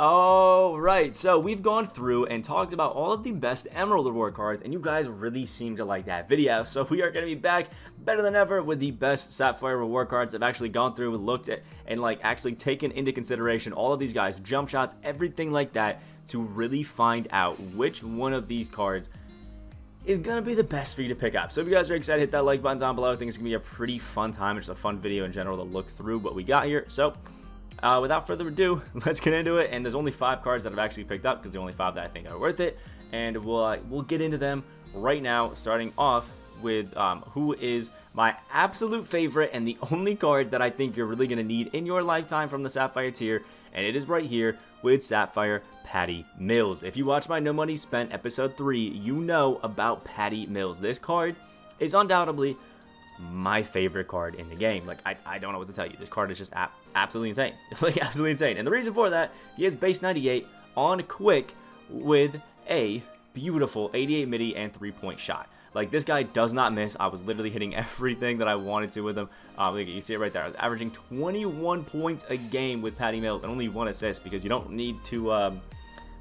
Alright, so we've gone through and talked about all of the best Emerald Reward cards, and you guys really seem to like that video, so we are going to be back better than ever with the best Sapphire Reward cards. I've actually gone through and looked at and actually taken into consideration all of these guys, jump shots, everything like that, to really find out which one of these cards is going to be the best for you to pick up. So if you guys are excited, hit that like button down below. I think it's going to be a pretty fun time. It's just a fun video in general to look through what we got here. So without further ado, let's get into it. And there's only 5 cards that I've actually picked up because the only 5 that I think are worth it. And we'll get into them right now, starting off with who is my absolute favorite and the only card that I think you're really going to need in your lifetime from the Sapphire tier. And it is right here with Sapphire Patty Mills. If you watch my No Money Spent episode 3, you know about Patty Mills. This card is undoubtedly my favorite card in the game. I don't know what to tell you. This card is just absolutely insane. Absolutely insane. And the reason for that, he has base 98 on quick with a beautiful 88 midi and 3-point shot. This guy does not miss. I was literally hitting everything that I wanted to with him. You see it right there. I was averaging 21 points a game with Patty Mills and only 1 assist because you don't need to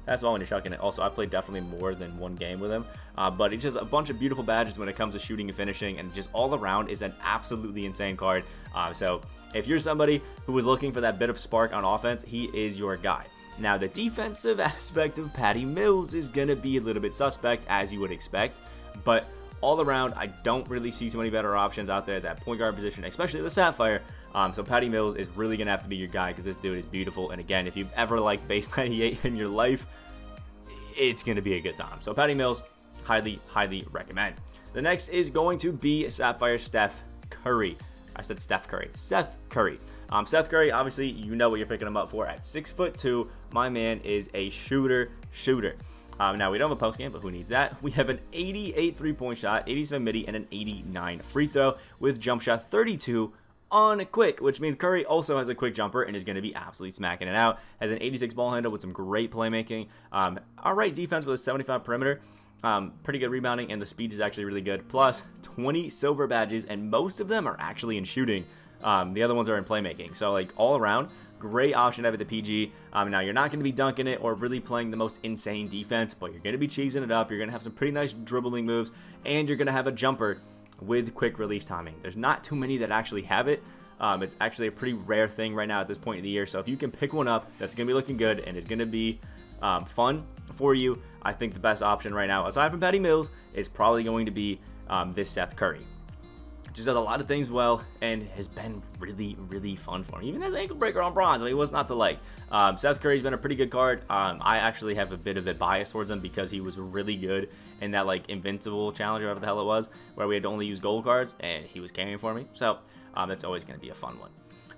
that's all when you're chucking it. Also, I played definitely more than 1 game with him. But it's just a bunch of beautiful badges when it comes to shooting and finishing, and just all around is an absolutely insane card. So if you're somebody who is looking for that bit of spark on offense, he is your guy. Now, the defensive aspect of Patty Mills is going to be a little bit suspect, as you would expect. But all around, I don't really see too many better options out there at that point guard position, especially the Sapphire. So Patty Mills is really going to have to be your guy because this dude is beautiful. And again, if you've ever liked base 98 in your life, it's going to be a good time. So Patty Mills, highly, highly recommend. The next is going to be Sapphire Steph Curry. I said Steph Curry. Seth Curry. Seth Curry, obviously, you know what you're picking him up for. At 6'2", my man is a shooter. Now, we don't have a post game, but who needs that? We have an 88 3-point shot, 87 midi, and an 89 free throw with jump shot 32 on quick, which means Curry also has a quick jumper and is going to be absolutely smacking it out. Has an 86 ball handle with some great playmaking. All right, defense with a 75 perimeter. Pretty good rebounding, and the speed is actually really good. Plus 20 silver badges, and most of them are actually in shooting. The other ones are in playmaking. So all around, great option to have at the PG. Now, you're not going to be dunking it or really playing the most insane defense, but you're going to be cheesing it up. You're going to have some pretty nice dribbling moves, and you're going to have a jumper with quick release timing. There's not too many that actually have it. It's actually a pretty rare thing right now at this point in the year. So if you can pick one up that's going to be looking good and is going to be fun for you, I think the best option right now, aside from Patty Mills, is probably going to be this Seth Curry. Just does a lot of things well and has been really, really fun for him. Even as an ankle breaker on bronze, I mean, what's not to like? Seth Curry's been a pretty good card. I actually have a bit of a bias towards him because he was really good in that Invincible challenge, or whatever the hell it was, where we had to only use gold cards, and he was carrying for me. So that's always going to be a fun one.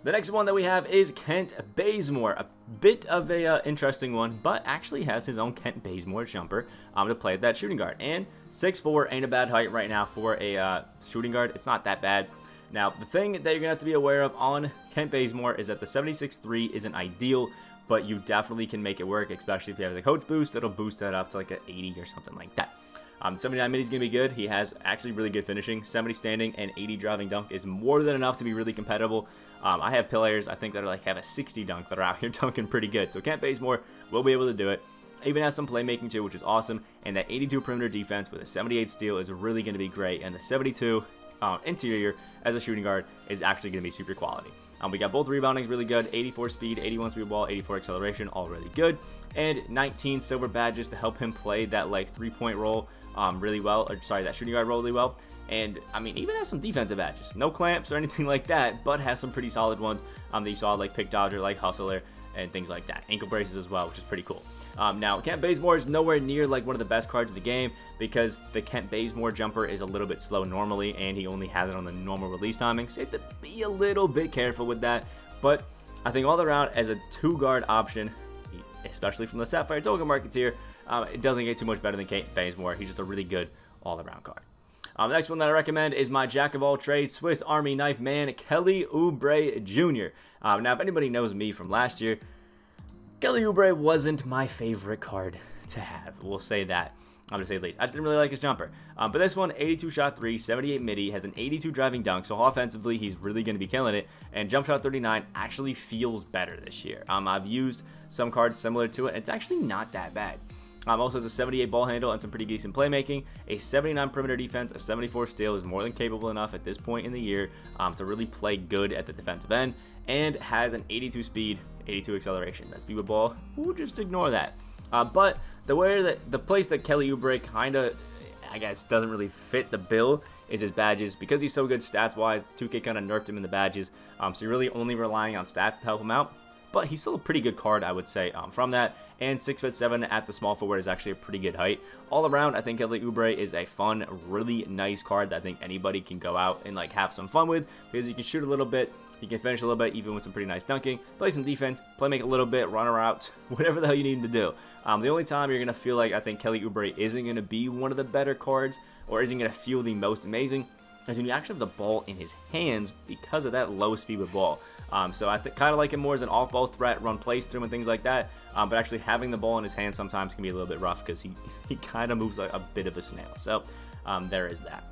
The next one that we have is Kent Bazemore. A bit of a interesting one, but actually has his own Kent Bazemore jumper to play at that shooting guard. And 6'4" ain't a bad height right now for a shooting guard. It's not that bad. Now, the thing that you're going to have to be aware of on Kent Bazemore is that the 76.3 isn't ideal, but you definitely can make it work, especially if you have the coach boost. It'll boost that up to an 80 or something like that. 79 midi is going to be good. He has actually really good finishing. 70 standing and 80 driving dunk is more than enough to be really competitive. I have players, I think, that are have a 60 dunk that are out here dunking pretty good. So Kent Bazemore will be able to do it. Even has some playmaking too, which is awesome. And that 82 perimeter defense with a 78 steal is really going to be great. And the 72 interior as a shooting guard is actually going to be super quality. We got both rebounding really good, 84 speed, 81 speed ball, 84 acceleration, all really good. And 19 silver badges to help him play that 3-point role really well, or sorry, that shooting guard role really well. And I mean, even has some defensive badges, no clamps or anything like that, but has some pretty solid ones that you saw, pick dodger, hustler, and things like that. Ankle braces as well, which is pretty cool. Now, Kent Bazemore is nowhere near one of the best cards of the game because the Kent Bazemore jumper is a little bit slow normally, and he only has it on the normal release timing, so you have to be a little bit careful with that. But I think all around, as a 2-guard option, especially from the Sapphire token markets here, it doesn't get too much better than Kent Bazemore. He's just a really good all-around card. The next one that I recommend is my jack-of-all-trades Swiss Army knife man, Kelly Oubre Jr. Now, if anybody knows me from last year, Kelly Oubre wasn't my favorite card to have. We'll say that. I'm going to say the least. I just didn't really like his jumper. But this one, 82 shot 3, 78 midi, has an 82 driving dunk. So offensively, he's really going to be killing it. And jump shot 39 actually feels better this year. I've used some cards similar to it. It's actually not that bad. Also has a 78 ball handle and some pretty decent playmaking. A 79 perimeter defense, a 74 steal is more than capable enough at this point in the year to really play good at the defensive end. And has an 82 speed, 82 acceleration. That speed with ball, we'll just ignore that. But the place that Kelly Oubre kind of, I guess, doesn't really fit the bill is his badges. Because he's so good stats-wise, 2K kind of nerfed him in the badges. So you're really only relying on stats to help him out. But he's still a pretty good card, I would say, from that. And 6'7" at the small forward is actually a pretty good height. All around, I think Kelly Oubre is a fun, really nice card that I think anybody can go out and like have some fun with, because you can shoot a little bit, you can finish a little bit, even with some pretty nice dunking, play some defense, play make a little bit, run around, whatever the hell you need him to do. The only time you're going to feel like I think Kelly Oubre isn't going to be one of the better cards, or isn't going to feel the most amazing, is when you actually have the ball in his hands because of that low speed with ball. So I kind of like him more as an off-ball threat, run plays through him and things like that. But actually having the ball in his hands sometimes can be a little bit rough because he kind of moves like a bit of a snail. So there is that.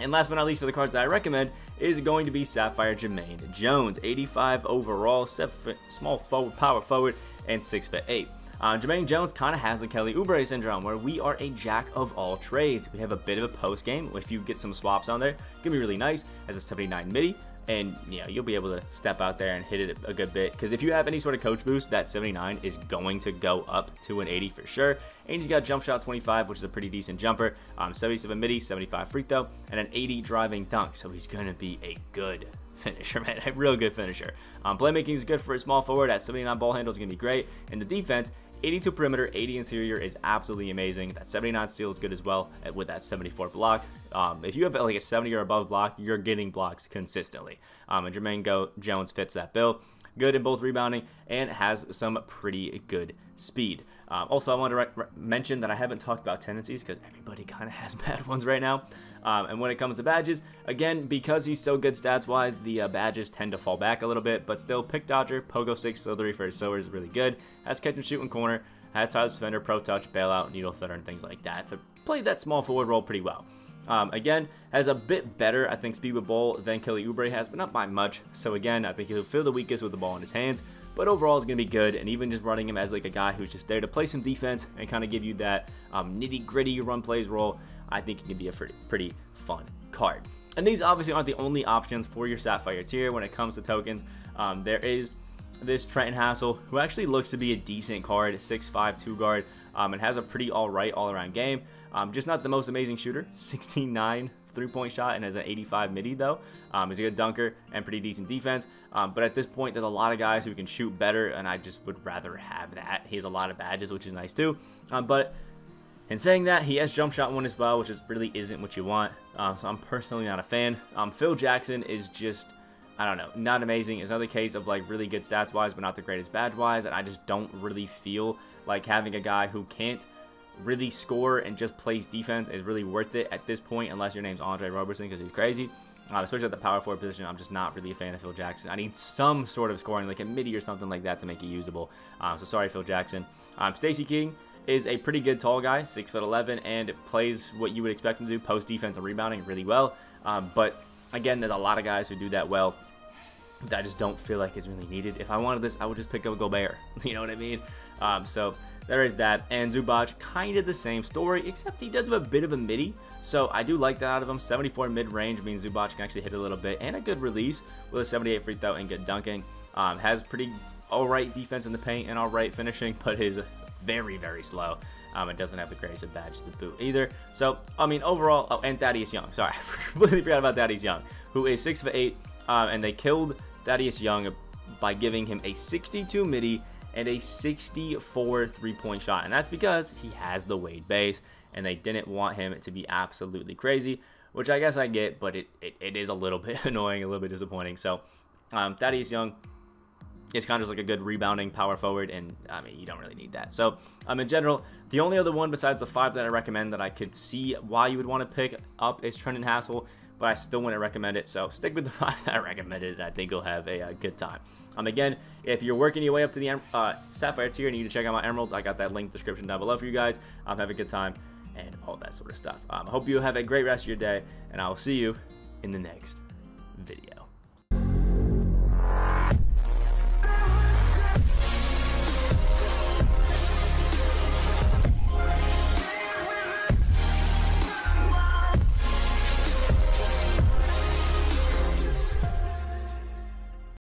And last but not least for the cards that I recommend is going to be Sapphire Jermaine Jones, 85 overall, small forward, power forward, and 6'8". Jermaine Jones kind of has the Kelly Oubre syndrome, where we are a jack of all trades. We have a bit of a post game. If you get some swaps on there, it can be really nice. As a 79 midi, and you'll be able to step out there and hit it a good bit. Because if you have any sort of coach boost, that 79 is going to go up to an 80 for sure. And he's got jump shot 25, which is a pretty decent jumper. 77 midi, 75 free throw, and an 80 driving dunk. So he's going to be a good finisher, man, a real good finisher. Playmaking is good for a small forward. At 79 ball handle is going to be great. And the defense, 82 perimeter, 80 interior is absolutely amazing. That 79 steal is good as well with that 74 block. If you have like a 70 or above block, you're getting blocks consistently. And Jermaine Jones fits that bill. Good in both rebounding and has some pretty good speed. Also, I want to mention that I haven't talked about tendencies because everybody kind of has bad ones right now. And when it comes to badges, again, because he's so good stats-wise, the badges tend to fall back a little bit. But still, Pick Dodger, Pogo 6, Slithery for his Silver is really good. Has catch and shoot in corner. Has tireless defender, pro touch, bailout, needle flitter, and things like that to play that small forward role pretty well. Again, has a bit better, I think, speed with ball than Kelly Oubre has, but not by much. So again, I think he'll feel the weakest with the ball in his hands, but overall is going to be good. And even just running him as like a guy who's just there to play some defense and kind of give you that nitty-gritty run plays role, I think he can be a pretty fun card. And these obviously aren't the only options for your Sapphire tier when it comes to tokens. There is this Trenton Hassel, who actually looks to be a decent card, 6'5", 2 guard, and has a pretty alright all-around game. Just not the most amazing shooter, 16.9 3-point shot and has an 85 midi though. He's a good dunker and pretty decent defense. But at this point, there's a lot of guys who can shoot better, and I just would rather have that. He has a lot of badges, which is nice too. But in saying that, he has jump shot 1 as well, which really isn't what you want. So I'm personally not a fan. Phil Jackson is just, I don't know, not amazing. It's another case of like really good stats wise, but not the greatest badge wise. And I just don't really feel like having a guy who can't really score and just plays defense is really worth it at this point, unless your name's Andre Robertson, because he's crazy. Especially at the power forward position, I'm just not really a fan of Phil Jackson. I need some sort of scoring, like a midi or something like that, to make it usable. So sorry, Phil Jackson. Stacey King is a pretty good tall guy, 6'11", and plays what you would expect him to do, post defense and rebounding really well. But again, there's a lot of guys who do that well that I just don't feel like is really needed. If I wanted this, I would just pick up Gobert. You know what I mean? So there is that. And Zubac, kind of the same story, except he does have a bit of a midi. So I do like that out of him. 74 mid-range means Zubac can actually hit a little bit, and a good release with a 78 free throw and good dunking. Has pretty alright defense in the paint and alright finishing, but is very, very slow. It doesn't have the greatest of badges to boot either. So, I mean, overall, oh, and Thaddeus Young. Sorry, I completely forgot about Thaddeus Young, who is 6'8", and they killed Thaddeus Young by giving him a 62 midi and a 64 3-point shot. And that's because he has the Wade base, and they didn't want him to be absolutely crazy, which I guess I get, but it is a little bit annoying, a little bit disappointing. So, Thaddeus Young is kind of just like a good rebounding power forward, and I mean, you don't really need that. So, in general, the only other one besides the 5 that I recommend that I could see why you would want to pick up is Trenton Hassel, but I still wouldn't recommend it. So stick with the 5 that I recommended, and I think you'll have a good time. Again, if you're working your way up to the Sapphire tier and you need to check out my emeralds, I got that link description down below for you guys. Have a good time and all that sort of stuff. I hope you have a great rest of your day, and I will see you in the next video.